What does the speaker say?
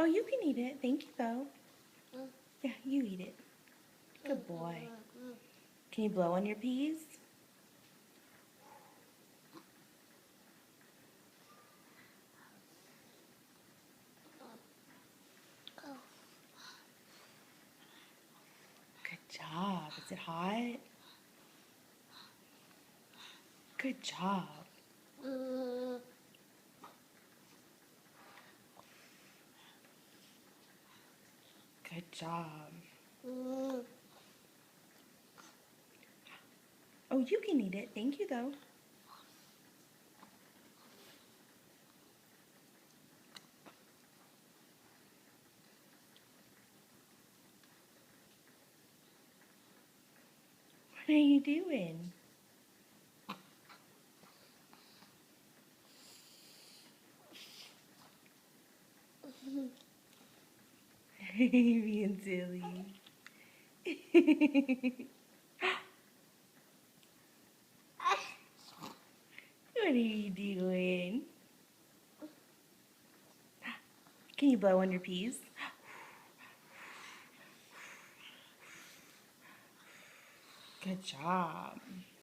you can eat it. Thank you, though. Yeah, you eat it. Good boy. Can you blow on your peas? Good job. Is it hot? Good job. Good job. Oh, you can eat it. Thank you, though. What are you doing? Being silly. What are you doing? Can you blow on your peas? Good job.